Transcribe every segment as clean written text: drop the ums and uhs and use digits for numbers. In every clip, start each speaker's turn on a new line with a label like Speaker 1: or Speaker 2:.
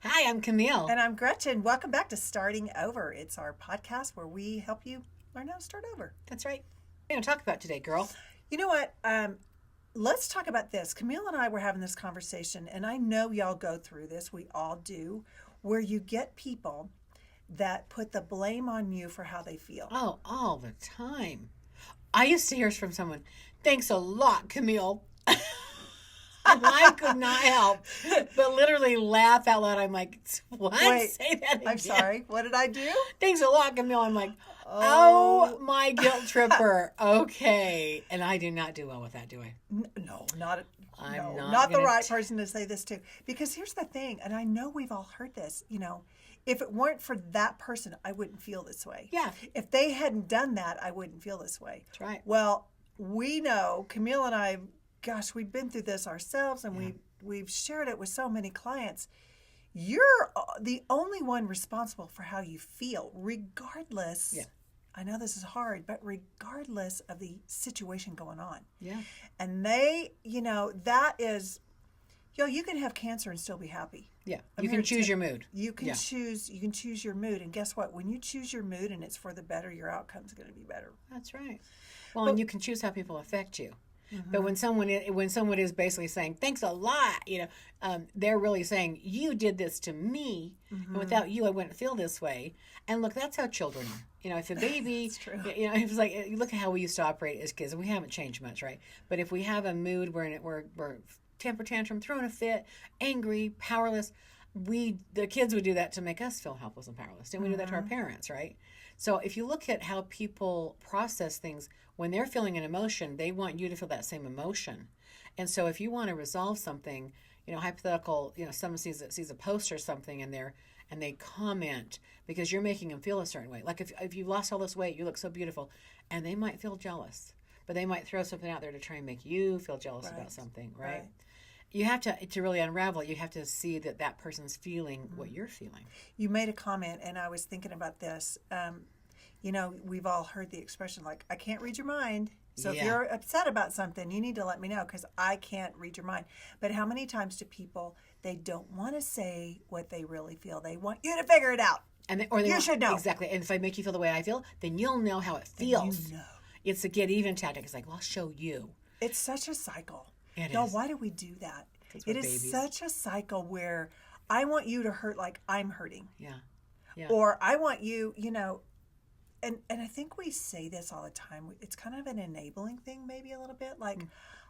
Speaker 1: Hi, I'm Camille.
Speaker 2: And I'm Gretchen. Welcome back to Starting Over. It's our podcast where we help you learn how to start over.
Speaker 1: That's right. What are you going to talk about today, girl?
Speaker 2: You know what? Let's talk about this. Camille and I were having this conversation, and I know y'all go through this. We all do, where you get people that put the blame on you for how they feel.
Speaker 1: Oh, all the time. I used to hear from someone, thanks a lot, Camille. And I could not help but literally laugh out loud. I'm like, what?
Speaker 2: Wait,
Speaker 1: Say that again.
Speaker 2: I'm sorry. What did I do?
Speaker 1: Thanks a lot, Camille. I'm like, oh my guilt tripper. Okay. And I do not do well with that, do I?
Speaker 2: No, not
Speaker 1: I'm
Speaker 2: no,
Speaker 1: not
Speaker 2: not the
Speaker 1: gonna
Speaker 2: right person to say this to. Because here's the thing, and I know we've all heard this, if it weren't for that person, I wouldn't feel this way.
Speaker 1: Yeah.
Speaker 2: If they hadn't done that, I wouldn't feel this way.
Speaker 1: That's right.
Speaker 2: Well, we know, Camille and I, gosh, we've been through this ourselves, and we've shared it with so many clients. You're the only one responsible for how you feel, regardless.
Speaker 1: Yeah.
Speaker 2: I know this is hard, but regardless of the situation going on.
Speaker 1: Yeah.
Speaker 2: And they, that is, you can have cancer and still be happy.
Speaker 1: Yeah. You can choose your mood.
Speaker 2: You can
Speaker 1: Yeah.
Speaker 2: choose your mood. And guess what? When you choose your mood and it's for the better, your outcome's going to be better.
Speaker 1: That's right. Well, and you can choose how people affect you. But when someone is basically saying thanks a lot, they're really saying you did this to me, and without you, I wouldn't feel this way. And look, that's how children are. If a baby,
Speaker 2: That's true.
Speaker 1: it's like you look at how we used to operate as kids, and we haven't changed much, right? But if we have a mood where we're temper tantrum, throwing a fit, angry, powerless, the kids would do that to make us feel helpless and powerless. Didn't we do that to our parents, right? So if you look at how people process things, when they're feeling an emotion, they want you to feel that same emotion. And so if you want to resolve something, hypothetical, someone sees a post or something and they comment because you're making them feel a certain way. Like if you lost all this weight, you look so beautiful, and they might feel jealous, but they might throw something out there to try and make you feel jealous about something, right? You have to really unravel it. You have to see that person's feeling what you're feeling.
Speaker 2: You made a comment, and I was thinking about this. We've all heard the expression, like, I can't read your mind. So if you're upset about something, you need to let me know because I can't read your mind. But how many times do people, they don't want to say what they really feel. They want you to figure it out. You should know.
Speaker 1: Exactly. And if I make you feel the way I feel, then you'll know how it feels. It's a get even tactic. It's like, well, I'll show you.
Speaker 2: It's such a cycle.
Speaker 1: It
Speaker 2: No,
Speaker 1: is.
Speaker 2: why do we do that?
Speaker 1: We're
Speaker 2: It is
Speaker 1: babies.
Speaker 2: such a cycle where I want you to hurt like I'm hurting.
Speaker 1: Yeah.
Speaker 2: Or I want you, and I think we say this all the time. It's kind of an enabling thing, maybe a little bit. Like,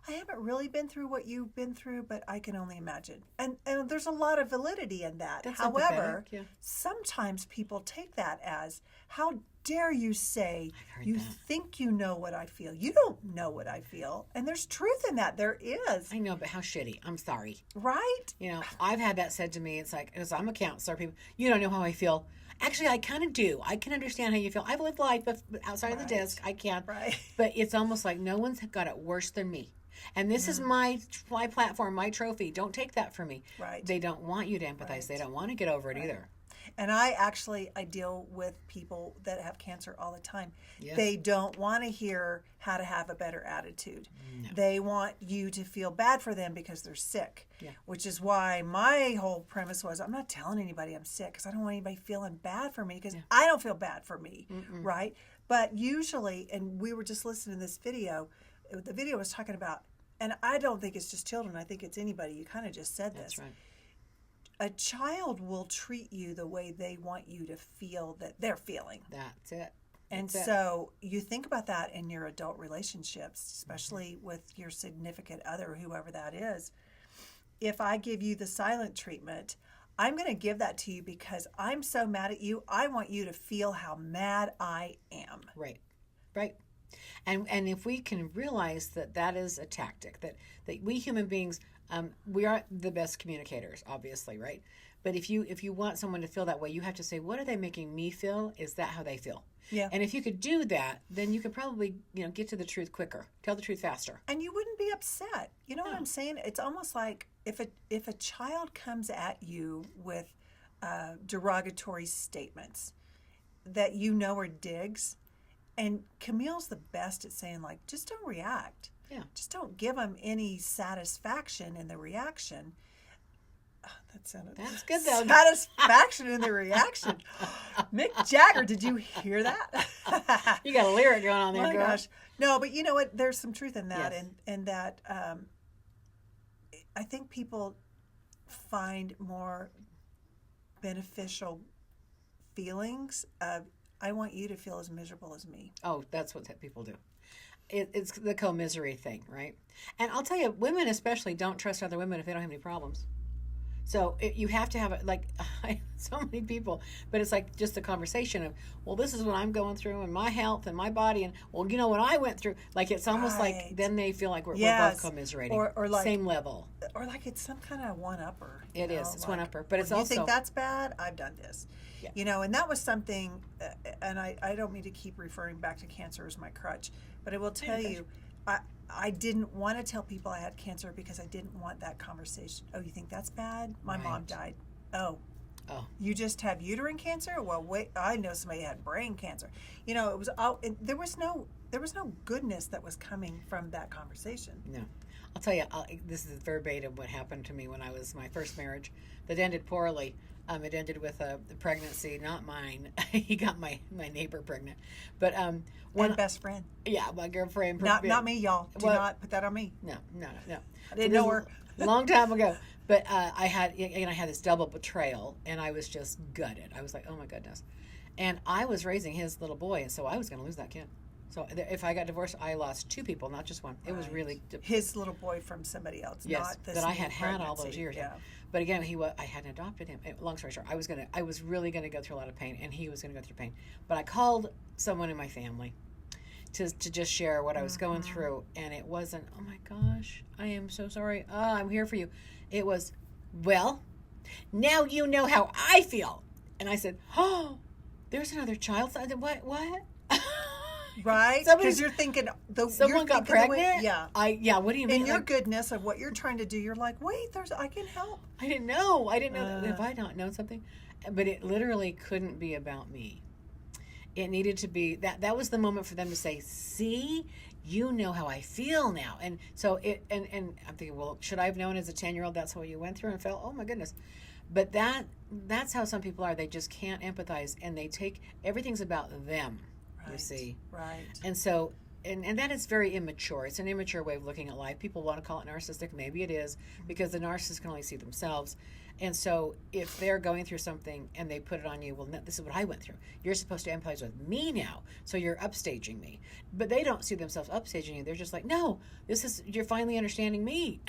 Speaker 2: I haven't really been through what you've been through, but I can only imagine. And there's a lot of validity in that.
Speaker 1: That's
Speaker 2: However,
Speaker 1: empathetic, yeah.
Speaker 2: sometimes people take that as, how dare you say you
Speaker 1: that.
Speaker 2: think you know what I feel? You don't know what I feel. And there's truth in that. There is.
Speaker 1: I know, but how shitty. I'm sorry.
Speaker 2: Right?
Speaker 1: I've had that said to me. It's like, because I'm a counselor, people, you don't know how I feel. Actually, I kind of do. I can understand how you feel. I've lived life outside of the desk. I can.
Speaker 2: Right.
Speaker 1: But it's almost like no one's got it worse than me. And this is my platform, my trophy. Don't take that from me.
Speaker 2: Right.
Speaker 1: They don't want you to empathize.
Speaker 2: Right.
Speaker 1: They don't want to get over it either.
Speaker 2: And I deal with people that have cancer all the time.
Speaker 1: Yes.
Speaker 2: They don't want to hear how to have a better attitude.
Speaker 1: No.
Speaker 2: They want you to feel bad for them because they're sick.
Speaker 1: Yeah.
Speaker 2: Which is why my whole premise was, I'm not telling anybody I'm sick because I don't want anybody feeling bad for me because I don't feel bad for me, right? But usually, and we were just listening to this video, the video was talking about, and I don't think it's just children, I think it's anybody. You kind of just said this.
Speaker 1: That's right.
Speaker 2: A child will treat you the way they want you to feel that they're feeling.
Speaker 1: That's it.
Speaker 2: And
Speaker 1: That's it.
Speaker 2: so you think about that in your adult relationships, especially with your significant other, whoever that is. If I give you the silent treatment, I'm going to give that to you because I'm so mad at you. I want you to feel how mad I am.
Speaker 1: Right. And if we can realize that is a tactic, that we human beings, we are the best communicators, obviously, right? But if you want someone to feel that way, you have to say, what are they making me feel? Is that how they feel?
Speaker 2: Yeah.
Speaker 1: And if you could do that, then you could probably, get to the truth quicker, tell the truth faster.
Speaker 2: And you wouldn't be upset. You know what I'm saying? It's almost like if a child comes at you with derogatory statements that are digs, and Camille's the best at saying, like, just don't react.
Speaker 1: Yeah.
Speaker 2: Just don't give them any satisfaction in the reaction. That sounded
Speaker 1: That's good, though.
Speaker 2: Satisfaction in the reaction. Mick Jagger, did you hear that?
Speaker 1: You got a lyric going on there,
Speaker 2: My
Speaker 1: girl.
Speaker 2: gosh. No, but you know what? There's some truth in that.
Speaker 1: Yes.
Speaker 2: And that I think people find more beneficial feelings of, I want you to feel as miserable as me.
Speaker 1: Oh, that's what people do. It's the co-misery thing, right? And I'll tell you, women especially don't trust other women if they don't have any problems. So you have to have like so many people, but it's like just a conversation of, well, this is what I'm going through and my health and my body, and well, you know what I went through. Like it's almost like then they feel like we're both commiserating,
Speaker 2: or like
Speaker 1: same level,
Speaker 2: or like it's some kind of one-upper.
Speaker 1: It is. It's
Speaker 2: like,
Speaker 1: one-upper, but it's
Speaker 2: you
Speaker 1: also.
Speaker 2: You think that's bad? I've done this.
Speaker 1: Yeah.
Speaker 2: You know, and that was something, and I don't mean to keep referring back to cancer as my crutch, but I will tell you, I didn't want to tell people I had cancer because I didn't want that conversation. Oh, you think that's bad? My mom died. Oh, you just have uterine cancer? Well, wait, I know somebody had brain cancer. You know, it was there was no goodness that was coming from that conversation.
Speaker 1: No. I'll tell you, this is verbatim what happened to me when I was my first marriage that ended poorly. It ended with a pregnancy, not mine. He got my neighbor pregnant. But
Speaker 2: one best friend.
Speaker 1: Yeah, my girlfriend.
Speaker 2: Not me, y'all. Do not put that on me.
Speaker 1: No.
Speaker 2: I didn't know her.
Speaker 1: Long time ago. But I had this double betrayal, and I was just gutted. I was like, oh my goodness. And I was raising his little boy, and so I was going to lose that kid. So if I got divorced, I lost two people, not just one. It was really
Speaker 2: his little boy from somebody else.
Speaker 1: Yes,
Speaker 2: not this
Speaker 1: that I had
Speaker 2: pregnancy.
Speaker 1: all those years.
Speaker 2: Yeah.
Speaker 1: But again, I hadn't adopted him. Long story short, I was really gonna go through a lot of pain, and he was gonna go through pain. But I called someone in my family to just share what I was going through, and it wasn't, oh my gosh, I am so sorry. I'm here for you. It was, well, now you know how I feel. And I said, oh, there's another child. I said, what?
Speaker 2: Right, because you're thinking
Speaker 1: someone got pregnant.
Speaker 2: Yeah.
Speaker 1: What do you mean?
Speaker 2: In your goodness of what you're trying to do, you're like, wait, I can help.
Speaker 1: I didn't know that. If I not known something, but it literally couldn't be about me. It needed to be that was the moment for them to say, see, you know how I feel now. And so and I'm thinking, well, should I have known as a 10-year-old that's what you went through and felt? Oh my goodness. But that's how some people are. They just can't empathize, and they take everything's about them.
Speaker 2: Right.
Speaker 1: You see,
Speaker 2: right?
Speaker 1: And so, and that is very immature. It's an immature way of looking at life. People want to call it narcissistic. Maybe it is, because the narcissist can only see themselves. And so, if they're going through something and they put it on you, well, this is what I went through. You're supposed to empathize with me now, so you're upstaging me. But they don't see themselves upstaging you. They're just like, no, you're finally understanding me.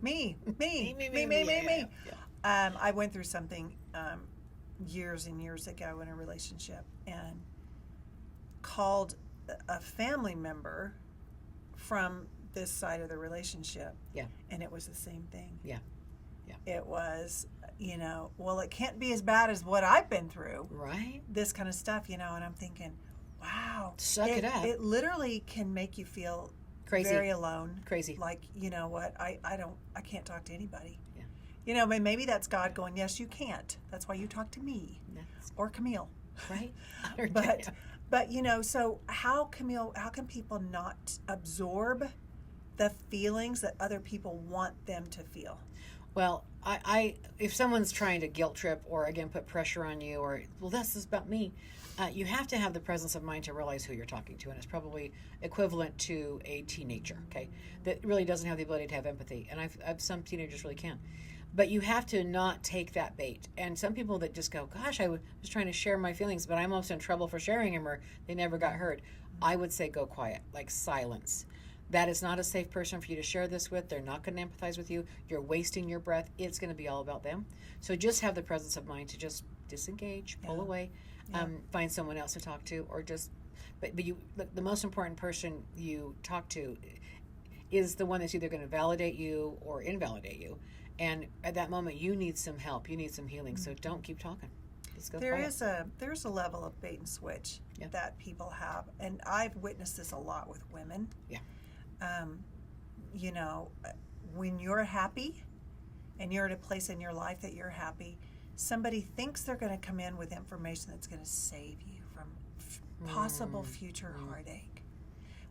Speaker 2: me.
Speaker 1: Yeah.
Speaker 2: I went through something years and years ago in a relationship, and called a family member from this side of the relationship.
Speaker 1: Yeah.
Speaker 2: And it was the same thing.
Speaker 1: Yeah.
Speaker 2: It was, well, it can't be as bad as what I've been through.
Speaker 1: Right.
Speaker 2: This kind of stuff, and I'm thinking, wow.
Speaker 1: Suck it up.
Speaker 2: It literally can make you feel
Speaker 1: crazy,
Speaker 2: very alone.
Speaker 1: Crazy.
Speaker 2: Like, you know what, I can't talk to anybody.
Speaker 1: Yeah.
Speaker 2: Maybe that's God going, yes, you can't. That's why you talk to me. Or Camille.
Speaker 1: Right.
Speaker 2: But so how can people not absorb the feelings that other people want them to feel?
Speaker 1: Well, if someone's trying to guilt trip or again put pressure on you, or well, this is about me, you have to have the presence of mind to realize who you're talking to, and it's probably equivalent to a teenager, okay, that really doesn't have the ability to have empathy, and I've some teenagers really can't. But you have to not take that bait. And some people that just go, gosh, I was trying to share my feelings, but I'm almost in trouble for sharing them, or they never got heard. I would say go quiet, like silence. That is not a safe person for you to share this with. They're not going to empathize with you. You're wasting your breath. It's going to be all about them. So just have the presence of mind to just disengage, pull away, find someone else to talk to, or just, but the most important person you talk to is the one that's either going to validate you or invalidate you. And at that moment, you need some help. You need some healing. So don't keep talking. Just go quiet.
Speaker 2: There's a level of bait and switch that people have, and I've witnessed this a lot with women.
Speaker 1: Yeah.
Speaker 2: When you're happy, and you're at a place in your life that you're happy, somebody thinks they're going to come in with information that's going to save you from possible future heartache.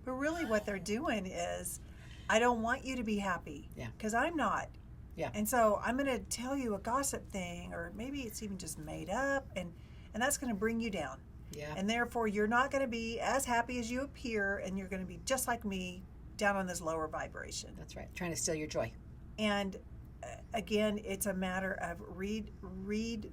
Speaker 2: But really, what they're doing is, I don't want you to be happy.
Speaker 1: Yeah.
Speaker 2: Because I'm not.
Speaker 1: Yeah.
Speaker 2: And so I'm going to tell you a gossip thing, or maybe it's even just made up, and that's going to bring you down.
Speaker 1: Yeah.
Speaker 2: And therefore, you're not going to be as happy as you appear, and you're going to be just like me, down on this lower vibration.
Speaker 1: That's right. Trying to steal your joy.
Speaker 2: And again, it's a matter of read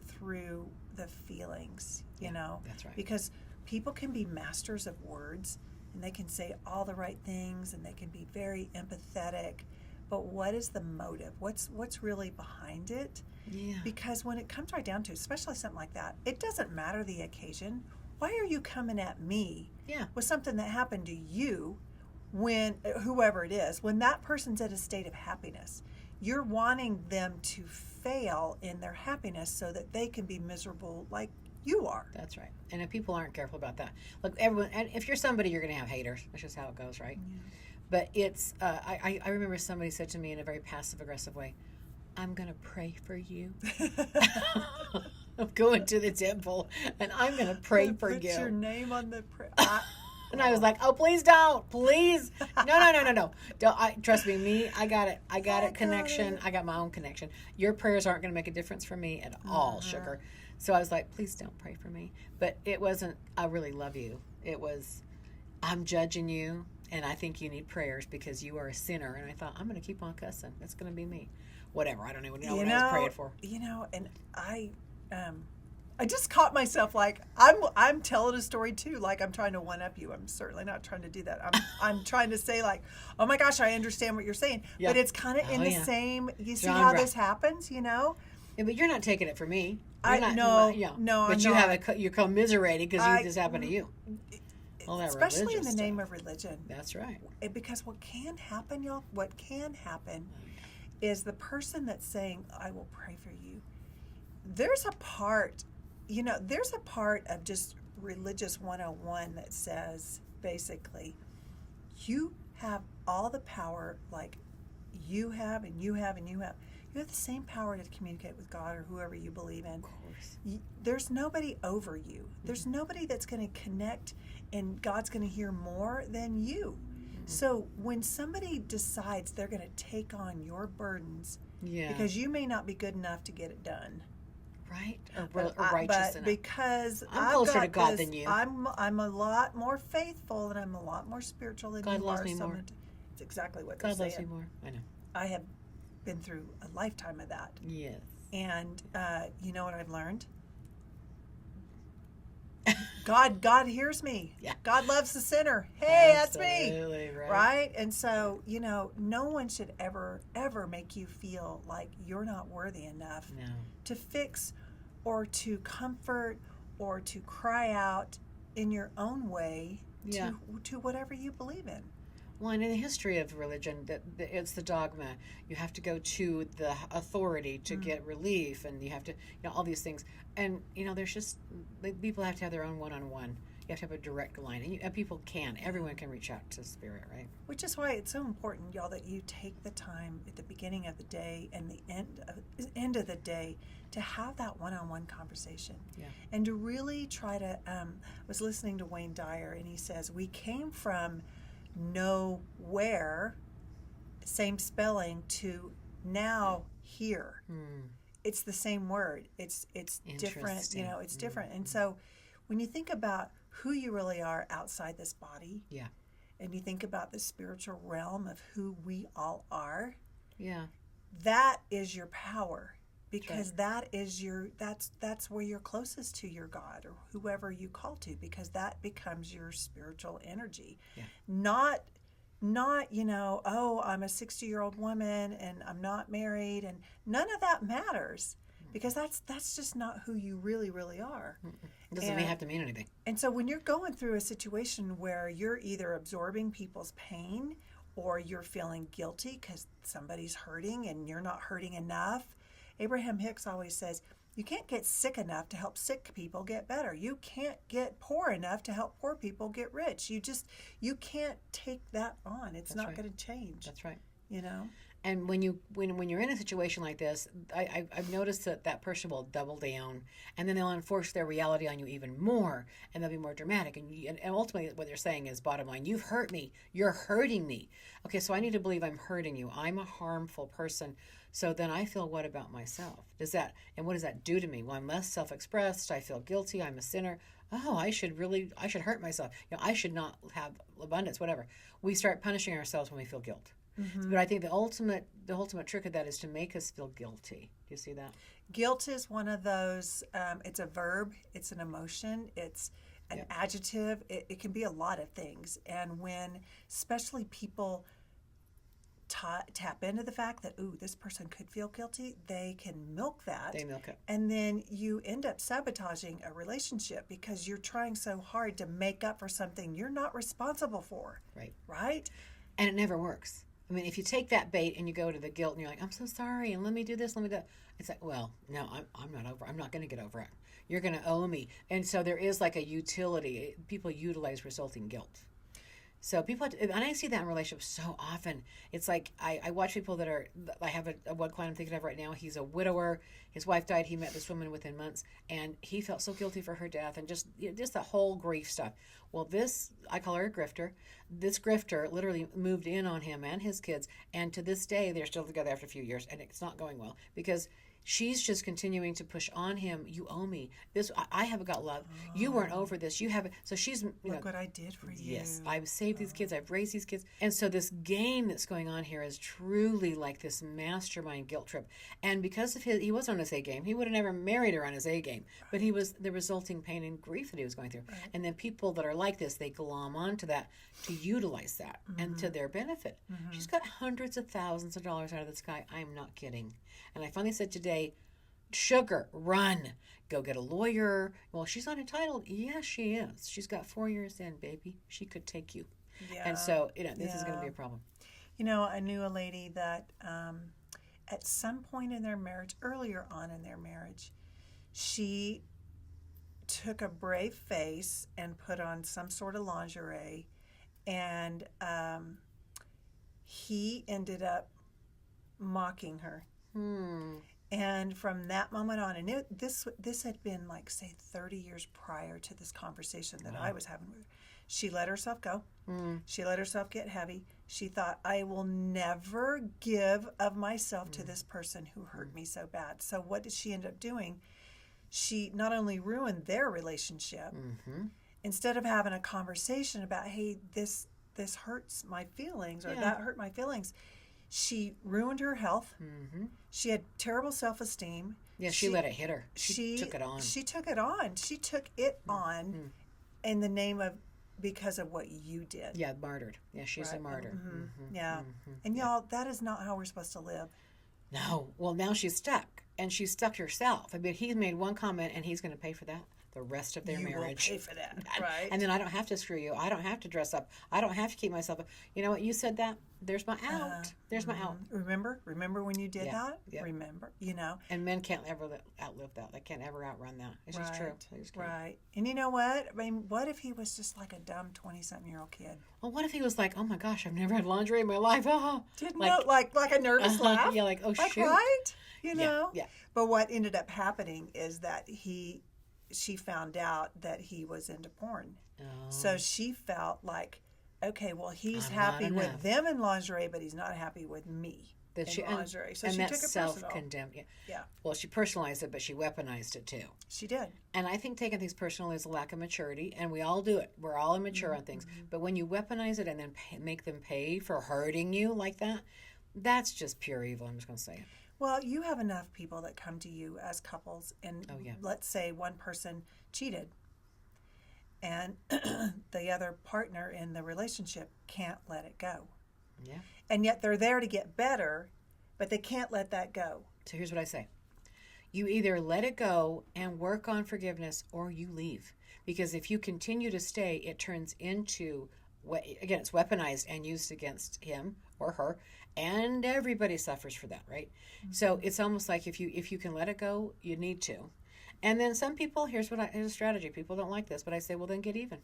Speaker 2: through the feelings, you know.
Speaker 1: That's right.
Speaker 2: Because people can be masters of words, and they can say all the right things, and they can be very empathetic. But what is the motive? What's really behind it?
Speaker 1: Yeah.
Speaker 2: Because when it comes right down to, especially something like that, it doesn't matter the occasion. Why are you coming at me with something that happened to you, when whoever it is, when that person's at a state of happiness? You're wanting them to fail in their happiness so that they can be miserable like you are.
Speaker 1: That's right. And if people aren't careful about that, look, everyone, and if you're somebody, you're going to have haters. That's just how it goes, right?
Speaker 2: Yeah.
Speaker 1: But it's, I remember somebody said to me in a very passive aggressive way, I'm going to pray for you. I'm going to the temple and I'm going to pray for you.
Speaker 2: Put your name on the prayer.
Speaker 1: And I was like, oh, please don't. Please. No. Don't, trust me, I got it. I got it. Connection. I got my own connection. Your prayers aren't going to make a difference for me at all, sugar. So I was like, please don't pray for me. But it wasn't, I really love you. It was, I'm judging you, and I think you need prayers because you are a sinner. And I thought, I'm going to keep on cussing. That's going to be me. Whatever. I don't even know what I was praying for.
Speaker 2: You know, and I just caught myself like I'm telling a story too, like I'm trying to one up you. I'm certainly not trying to do that. I'm trying to say like, oh my gosh, I understand what you're saying. Yeah. But it's kind of in the same. You see how this happens, you know?
Speaker 1: Yeah, but you're not taking it from me.
Speaker 2: No,
Speaker 1: but you're commiserating because this happened to you.
Speaker 2: Especially in the name of religion.
Speaker 1: That's right.
Speaker 2: Because what can happen, y'all? What can happen is the person that's saying, "I will pray for you." There's a part. There's a part of just religious 101 that says basically, you have all the power, like you have and you have and you have. You have the same power to communicate with God or whoever you believe in.
Speaker 1: Of course.
Speaker 2: There's nobody over you. There's nobody that's going to connect and God's going to hear more than you. Mm-hmm. So when somebody decides they're going to take on your burdens, because you may not be good enough to get it done.
Speaker 1: Right, or righteous enough.
Speaker 2: Because
Speaker 1: I'm closer to God than you.
Speaker 2: I'm a lot more faithful and I'm a lot more spiritual than
Speaker 1: God
Speaker 2: you
Speaker 1: loves
Speaker 2: are.
Speaker 1: me more.
Speaker 2: It's exactly what
Speaker 1: God
Speaker 2: they're
Speaker 1: loves
Speaker 2: saying.
Speaker 1: me more. I know.
Speaker 2: I have been through a lifetime of that.
Speaker 1: Yes.
Speaker 2: And you know what I've learned? God hears me.
Speaker 1: Yeah.
Speaker 2: God loves the sinner. Hey,
Speaker 1: Absolutely,
Speaker 2: that's me. Right? And so, no one should ever make you feel like you're not worthy enough to fix or to comfort or to cry out in your own way to whatever you believe in.
Speaker 1: Well, and in the history of religion, it's the dogma. You have to go to the authority to get relief, and you have to, all these things. And, there's just, people have to have their own one-on-one. You have to have a direct line. And people can. Everyone can reach out to Spirit, right?
Speaker 2: Which is why it's so important, y'all, that you take the time at the beginning of the day and the end of the day to have that one-on-one conversation.
Speaker 1: Yeah.
Speaker 2: And to really try to, I was listening to Wayne Dyer, and he says, we came from nowhere, same spelling, to now here. It's the same word. It's different. It's different. And so when you think about who you really are outside this body, and you think about the spiritual realm of who we all are, that is your power. Because that is that's where you're closest to your God or whoever you call to, because that becomes your spiritual energy. Not I'm a 60-year-old woman and I'm not married, and none of that matters, because that's just not who you really, really are.
Speaker 1: It doesn't have to mean anything.
Speaker 2: And so when you're going through a situation where you're either absorbing people's pain or you're feeling guilty because somebody's hurting and you're not hurting enough, Abraham Hicks always says, you can't get sick enough to help sick people get better. You can't get poor enough to help poor people get rich. You can't take that on. It's not going to change.
Speaker 1: That's right. And when you're in a situation like this, I've noticed that person will double down, and then they'll enforce their reality on you even more, and they'll be more dramatic. And ultimately, what they're saying is, bottom line, you've hurt me. You're hurting me. Okay, so I need to believe I'm hurting you. I'm a harmful person. So then I feel, what about myself? And what does that do to me? Well, I'm less self-expressed. I feel guilty. I'm a sinner. Oh, I should hurt myself. I should not have abundance, whatever. We start punishing ourselves when we feel guilt. Mm-hmm. But I think the ultimate trick of that is to make us feel guilty. Do you see that?
Speaker 2: Guilt is one of those, it's a verb, it's an emotion, it's an adjective. It can be a lot of things. And when especially people tap into the fact that, ooh, this person could feel guilty, they can milk that.
Speaker 1: They milk it.
Speaker 2: And then you end up sabotaging a relationship because you're trying so hard to make up for something you're not responsible for.
Speaker 1: Right.
Speaker 2: Right?
Speaker 1: And it never works. I mean, if you take that bait and you go to the guilt and you're like, I'm so sorry, and let me do this, let me do that. It's like, well, no, I'm not over. I'm not going to get over it. You're going to owe me. And so there is like a utility. People utilize resulting guilt. So people, and I see that in relationships so often. It's like I watch people I have a one client I'm thinking of right now. He's a widower. His wife died. He met this woman within months, and he felt so guilty for her death, and just the whole grief stuff. Well, I call her a grifter. This grifter literally moved in on him and his kids, and to this day they're still together after a few years, and it's not going well because she's just continuing to push on him. You owe me this. I haven't got love. Oh. You weren't over this. You haven't. So she's
Speaker 2: look what I did for you.
Speaker 1: Yes, I've saved these kids. I've raised these kids. And so this game that's going on here is truly like this mastermind guilt trip. And because of he wasn't on his A game. He would have never married her on his A game. But he was the resulting pain and grief that he was going through. Right. And then people that are like this, they glom onto that to utilize that and to their benefit. Mm-hmm. She's got hundreds of thousands of dollars out of this guy. I'm not kidding. And I finally said today, Sugar, run. Go get a lawyer. Well, she's not entitled. Yes, she is. She's got 4 years in, baby. She could take you. Yeah. And so, this is going to be a problem.
Speaker 2: I knew a lady that at some point in their marriage, earlier on in their marriage, she took a brave face and put on some sort of lingerie, and he ended up mocking her. And from that moment on, and this had been like, say, 30 years prior to this conversation that I was having with her. She let herself go. She let herself get heavy. She thought, I will never give of myself to this person who hurt me so bad. So what did she end up doing? She not only ruined their relationship, instead of having a conversation about, hey, this hurts my feelings, or that hurt my feelings, she ruined her health. She had terrible self-esteem.
Speaker 1: Yeah, she let it hit her. She took it on.
Speaker 2: She took it on. She took it on in the name of, because of what you did.
Speaker 1: Yeah, martyred. Yeah, she's a martyr.
Speaker 2: Yeah. And y'all, that is not how we're supposed to live.
Speaker 1: No. Well, now she's stuck. And she's stuck herself. I mean, he's made one comment, and he's going to pay for that the rest of their marriage.
Speaker 2: You will pay for that, right?
Speaker 1: And then I don't have to screw you. I don't have to dress up. I don't have to keep myself up. You know what? You said that. There's my out. There's my out.
Speaker 2: Remember when you did that?
Speaker 1: Yeah.
Speaker 2: Remember,
Speaker 1: And men can't ever outlive that. They can't ever outrun that. It's just true.
Speaker 2: Right. And you know what? I mean, what if he was just like a dumb 20-something-year-old kid?
Speaker 1: Well, what if he was like, oh my gosh, I've never had lingerie in my life. Oh.
Speaker 2: Didn't know, like a nervous laugh?
Speaker 1: Yeah, like, oh,
Speaker 2: like,
Speaker 1: shoot.
Speaker 2: Right? You know?
Speaker 1: Yeah.
Speaker 2: But what ended up happening is that she found out that he was into porn. Oh. So she felt like, okay, well, he's happy with them in lingerie, but he's not happy with me in lingerie. So she took it personal.
Speaker 1: Self-condemned. Yeah. Well, she personalized it, but she weaponized it too.
Speaker 2: She did.
Speaker 1: And I think taking things personal is a lack of maturity, and we all do it. We're all immature on things. But when you weaponize it and then make them pay for hurting you like that, that's just pure evil. I'm just going to say it.
Speaker 2: Well, you have enough people that come to you as couples, and let's say one person cheated, and the other partner in the relationship can't let it go.
Speaker 1: Yeah.
Speaker 2: And yet they're there to get better, but they can't let that go.
Speaker 1: So here's what I say. You either let it go and work on forgiveness, or you leave. Because if you continue to stay, it turns into, again, it's weaponized and used against him or her, and everybody suffers for that, right? So it's almost like if you can let it go, you need to. And then some people, here's a strategy. People don't like this, but I say, well, then get even.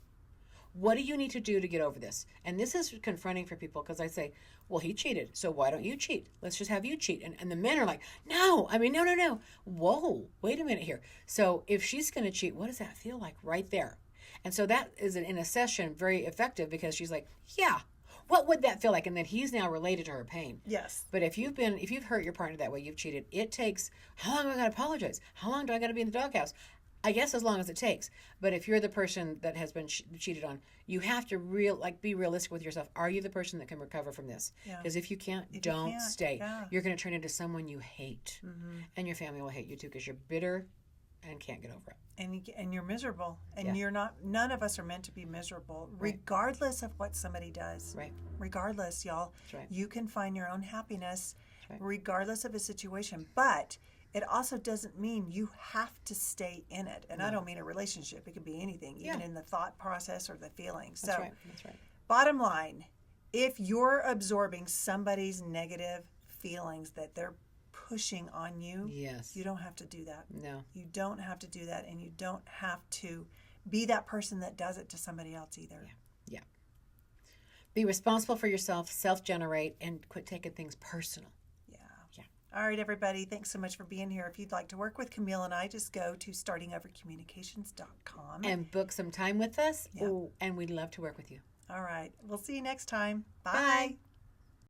Speaker 1: What do you need to do to get over this? And this is confronting for people because I say, well, he cheated, so why don't you cheat? Let's just have you cheat. And the men are like, no. I mean, no, no, no. Whoa, wait a minute here. So if she's going to cheat, what does that feel like right there? And so that is, in a session, very effective because she's like, yeah, what would that feel like? And then he's now related to her pain.
Speaker 2: Yes.
Speaker 1: But if you've hurt your partner that way, you've cheated, it takes, how long do I got to apologize? How long do I got to be in the doghouse? I guess as long as it takes. But if you're the person that has been cheated on, you have to be realistic with yourself. Are you the person that can recover from this? Because if you can't, don't stay.
Speaker 2: Yeah.
Speaker 1: You're going to turn into someone you hate. And your family will hate you too because you're bitter and can't get over it.
Speaker 2: And you're miserable. And you're not, none of us are meant to be miserable, regardless of what somebody does.
Speaker 1: Right.
Speaker 2: Regardless, y'all.
Speaker 1: That's right.
Speaker 2: You can find your own happiness
Speaker 1: right.
Speaker 2: regardless of a situation. But it also doesn't mean you have to stay in it. And I don't mean a relationship. It could be anything, even in the thought process or the feelings.
Speaker 1: That's
Speaker 2: so,
Speaker 1: right. That's right.
Speaker 2: Bottom line, if you're absorbing somebody's negative feelings that they're pushing on you,
Speaker 1: Yes.
Speaker 2: you don't have to do that.
Speaker 1: No.
Speaker 2: You don't have to do that, and you don't have to be that person that does it to somebody else either.
Speaker 1: Yeah. Be responsible for yourself, self-generate, and quit taking things personal.
Speaker 2: All right, everybody. Thanks so much for being here. If you'd like to work with Camille and I, just go to startingovercommunications.com.
Speaker 1: And book some time with us. Yeah. And we'd love to work with you.
Speaker 2: All right. We'll see you next time. Bye.
Speaker 1: Bye.